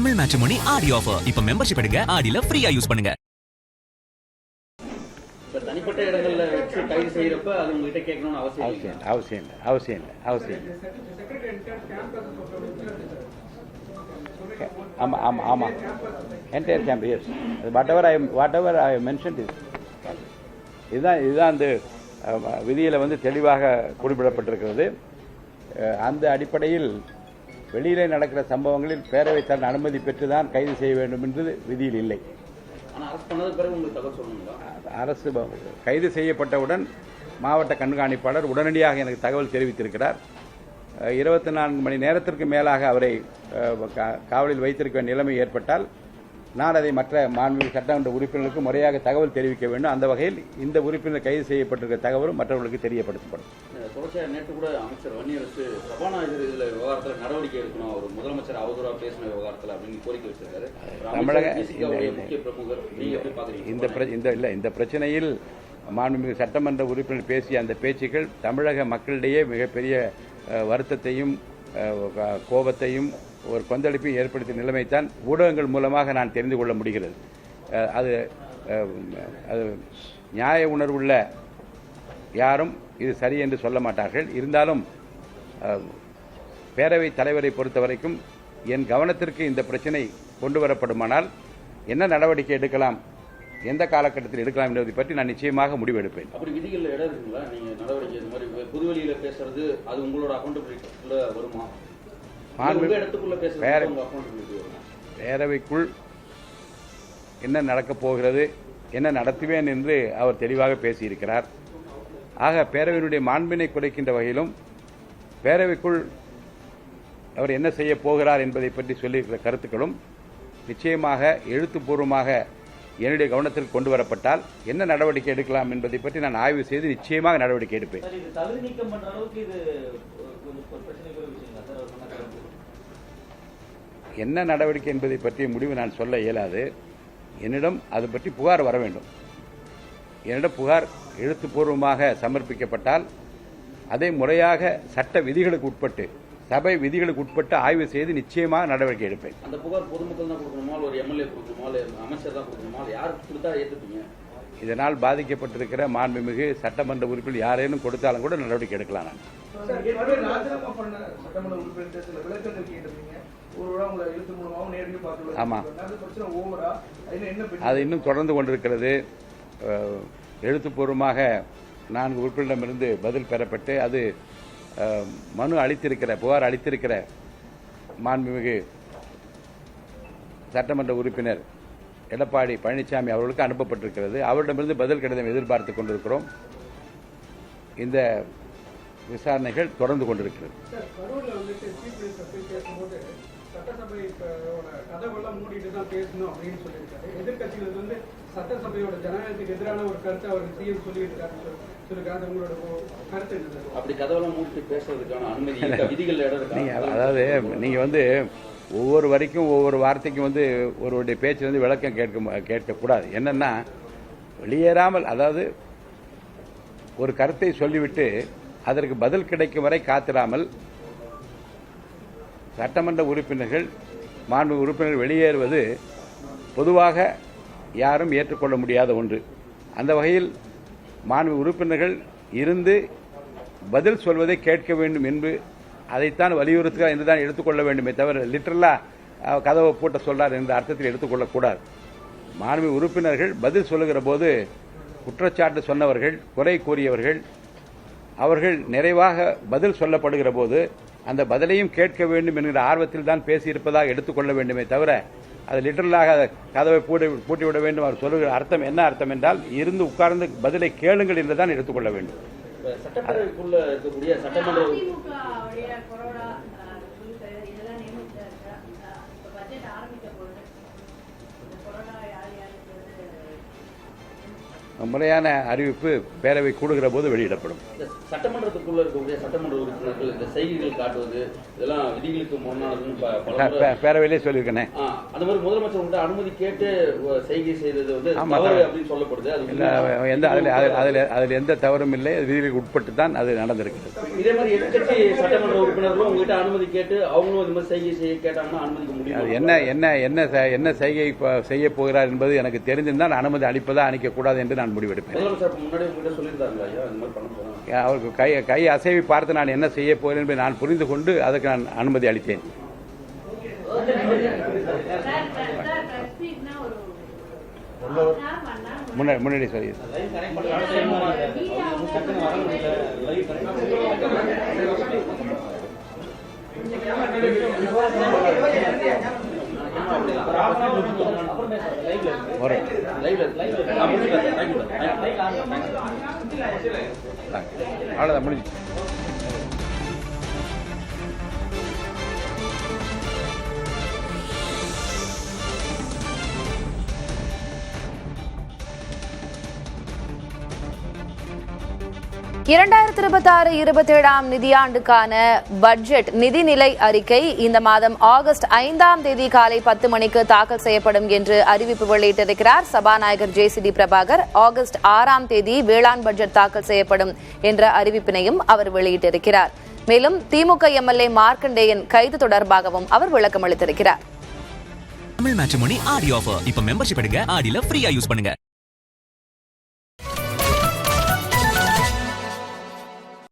Tamil matrimony ஆடி offer இப்ப membership எடுங்க, ஆடில ஃப்ரீயா யூஸ் பண்ணுங்க. தனிப்பட்ட இடங்கள்ல வச்சு கைது செய்யறப்ப அது உங்ககிட்ட கேட்கணும்னு அவசியம் இல்லை. ஆமாம் entire campus whatever I mentioned is இதுதான் அந்த விதியில் வந்து தெளிவாக குறிப்பிடப்பட்டிருக்கிறது. அந்த அடிப்படையில் வெளியிலே நடக்கிற சம்பவங்களில் பேரவை தன் அனுமதி பெற்றுதான் கைது செய்ய வேண்டும் என்று விதியில் இல்லை. அரசு கைது செய்யப்பட்டவுடன் மாவட்ட கண்காணிப்பாளர் உடனடியாக எனக்கு தகவல் தெரிவித்திருக்கிறார். 24 மணி நேரத்திற்கு மேலாக அவரை காவலில் வைத்திருக்க நிலைமை ஏற்பட்டால் நான் அதை மற்ற மாண்புமிகு சட்டமன்ற உறுப்பினர்களுக்கு முறையாக தகவல் தெரிவிக்க வேண்டும். அந்த வகையில் இந்த உறுப்பினர் கைது செய்யப்பட்டிருக்கிற தகவலும் மற்றவர்களுக்கு தெரியப்படுத்தப்படும். நேற்று கூட அமைச்சர் வன்னியரசு சபாநாயகர் இதுல விவகாரத்தில் நடவடிக்கை எடுக்கணும், அவர் முதலமைச்சர் அவதூறா பேசின விவகாரத்தில் அப்படின்னு கோரிக்கை வச்சிருக்காரு. இந்த பிரச்சனையில் மாண்புமிகு சட்டமன்ற உறுப்பினர் பேசிய அந்த பேச்சுக்கள் தமிழக மக்களிடையே மிகப்பெரிய வருத்தத்தையும் கோபத்தையும் ஒரு கொந்தளிப்பையும் ஏற்படுத்திய நிலைமைத்தான் ஊடகங்கள் மூலமாக நான் தெரிந்து கொள்ள முடிகிறது. அது நியாய உணர்வுள்ள யாரும் இது சரி என்று சொல்ல மாட்டார்கள். இருந்தாலும் பேரவைத் தலைவரை பொறுத்தவரைக்கும் என் கவனத்திற்கு இந்த பிரச்சனை கொண்டு வரப்படுமானால் என்ன நடவடிக்கை எடுக்கலாம், எந்த காலகட்டத்தில் எடுக்கலாம் என்பதை பற்றி நான் நிச்சயமாக முடிவெடுப்பேன். அப்படி விதிகள் இடம் இருக்குங்களா? நீங்க நடவடிக்கை இந்த மாதிரி பொதுவெளியில பேசுறது அது உங்களோட அக்கௌண்டபிலிட்டிக்குள்ள வருமா? பேரவைக்குள் என்ன நடக்கப் போகிறது, என்ன நடத்துவேன் என்று அவர் தெளிவாக பேசியிருக்கிறார். ஆக பேரவையினுடைய மாண்பினை குறைக்கின்ற வகையிலும் பேரவைக்குள் அவர் என்ன செய்ய போகிறார் என்பதை பற்றி சொல்லியிருக்கிற கருத்துக்களும் நிச்சயமாக எழுத்துப்பூர்வமாக என்னுடைய கவனத்திற்கு கொண்டு வரப்பட்டால் என்ன நடவடிக்கை எடுக்கலாம் என்பதை பற்றி நான் ஆய்வு செய்து நிச்சயமாக நடவடிக்கை எடுப்பேன். என்ன நடவடிக்கை என்பதை பற்றிய முடிவு நான் சொல்ல இயலாது. என்னிடம் அது பற்றி புகார் வர வேண்டும். என்னிடம் புகார் எழுத்துப்பூர்வமாக சமர்ப்பிக்கப்பட்டால் அதை முறையாக சட்ட விதிகளுக்கு உட்பட்டு சபை விதிகளுக்கு உட்பட்டு ஆய்வு செய்து நிச்சயமாக நடவடிக்கை எடுப்பேன். அந்த புகார் பொதுமக்கள் தான் கொடுக்கணுமா, ஒரு எம்எல்ஏ கொடுக்கணுமா, அமைச்சர் தான் கொடுக்கணுமா, யாருக்கு கொடுத்தா ஏற்றுப்பீங்க? இதனால் பாதிக்கப்பட்டிருக்கிற மாண்புமிகு சட்டமன்ற உறுப்பினர் யாரேனும் கொடுத்தாலும் கூட நடவடிக்கை எடுக்கலாம். நான் ஆமாம், அது இன்னும் தொடர்ந்து கொண்டிருக்கிறது. எழுத்துப்பூர்வமாக 4 உறுப்பினரிடமிருந்து பதில் பெறப்பட்டு அது மனு அளித்திருக்கிற புகார் அளித்திருக்கிற மாண்புமிகு சட்டமன்ற உறுப்பினர் எடப்பாடி பழனிசாமி அவர்களுக்கு அனுப்பப்பட்டிருக்கிறது. அவரிடமிருந்து பதில் கடிதம் எதிர்பார்த்துக் கொண்டிருக்கிறோம். இந்த விசாரணைகள் தொடர்ந்து கொண்டிருக்கிறது. சட்டசபையோட ஜனநாயகத்துக்கு எதிரான ஒரு கருத்தை அவர் சிஎம் சொல்லியிருக்காரு. அதாவது நீங்க வந்து ஒவ்வொரு வரைக்கும் ஒவ்வொரு வார்த்தைக்கும் வந்து ஒருவருடைய பேச்சு வந்து விளக்கம் கேட்கக்கூடாது. என்னன்னா வெளியேறாமல், அதாவது ஒரு கருத்தை சொல்லிவிட்டு அதற்கு பதில் கிடைக்கும் வரை காத்திராமல் சட்டமன்ற உறுப்பினர்கள் மாண்பு உறுப்பினர்கள் வெளியேறுவது பொதுவாக யாரும் ஏற்றுக்கொள்ள முடியாத ஒன்று. அந்த வகையில் மாண்பு உறுப்பினர்கள் இருந்து பதில் சொல்வதை கேட்க வேண்டும் என்று அதைத்தான் வலியுறுத்துகிறார் என்றுதான் எடுத்துக்கொள்ள வேண்டுமே தவிர லிட்டரலா கதவை பூட்ட சொல்றார் என்ற அர்த்தத்தில் எடுத்துக்கொள்ளக்கூடாது. மாண்பு உறுப்பினர்கள் பதில் சொல்லுகிற போது குற்றச்சாட்டு சொன்னவர்கள், குறை கூறியவர்கள், அவர்கள் நிறைவாக பதில் சொல்லப்படுகிற போது அந்த பதிலையும் கேட்க வேண்டும் என்கிற ஆர்வத்தில் தான் பேசியிருப்பதாக எடுத்துக்கொள்ள வேண்டுமே தவிர அது லிட்டரலாக கதவை பூட்டிவிட வேண்டும். அவர் சொல்லுகிற அர்த்தம் என்ன அர்த்தம் என்றால் இருந்து உட்கார்ந்து பதிலை கேளுங்கள் என்றுதான் எடுத்துக்கொள்ள வேண்டும். சட்டப்பேரவைக்குள்ள இருக்கக்கூடிய சட்டமன்ற முறையான அறிவிப்பு பேரவை கூடுகிற போது வெளியிடப்படும். சட்டமன்றத்துக்குள்ள இருக்கக்கூடிய சட்டமன்ற உறுப்பினர்கள் இந்த செய்திகள் காட்டுவது இதெல்லாம் விதிகளுக்கு முன்னாள் பேரவையிலே சொல்லியிருக்கேன். அந்த மாதிரி முதலமைச்சர் உங்கள்கிட்ட அனுமதி கேட்டு செய்கை செய்தது வந்து ஆமா, தவறு தவறு. அப்படின்னு சொல்லப்படுது. அது இல்லை அதில் எந்த தவறும் இல்லை, அது விதிகளுக்கு உட்பட்டு தான் அது நடந்திருக்கிறது. இதே மாதிரி எதிர்க்கட்சி சட்டமன்ற உறுப்பினர்களும் உங்ககிட்ட அனுமதி கேட்டு அவங்களும் இந்த மாதிரி செய்கை செய்ய கேட்டாங்கன்னா அனுமதிக்க அது முடியும். என்ன செய்கை செய்ய போகிறார் என்பது எனக்கு தெரிஞ்சிருந்தால் அனுமதி அளிப்பதா அளிக்கக்கூடாது என்று நான் முடிவெடுப்பேன். முதலமைச்சர் முன்னாடி உங்ககிட்ட சொல்லியிருந்தாங்க ஐயா இந்த மாதிரி பண்ண போறாங்க. அவருக்கு கை அசைவை பார்த்து நான் என்ன செய்ய போகிறேன் என்பதை நான் புரிந்து கொண்டு அதுக்கு நான் அனுமதி அளித்தேன். முன்னாடி சொல்லி அவ்வளோதான் முடிஞ்சு. இரண்டாயிரத்தி 26-27 நிதியாண்டுக்கான பட்ஜெட் நிதிநிலை அறிக்கை இந்த மாதம் ஆகஸ்ட் 5ஆம் தேதி காலை 10 மணிக்கு தாக்கல் செய்யப்படும் என்று அறிவிப்பு வெளியிட்டிருக்கிறார் சபாநாயகர் JCD பிரபாகர். ஆகஸ்ட் 6ஆம் தேதி வேளாண் பட்ஜெட் தாக்கல் செய்யப்படும் என்ற அறிவிப்பினையும் அவர் வெளியிட்டிருக்கிறார். மேலும் திமுக MLA மார்க்கண்டேயன் கைது தொடர்பாகவும் அவர் விளக்கம் அளித்திருக்கிறார். தமிழ் மேட்ரிமோனி ஆடி ஆஃபர். இப்ப மெம்பர்ஷிப் எடுங்க, ஆடில ஃப்ரீயா யூஸ் பண்ணுங்க.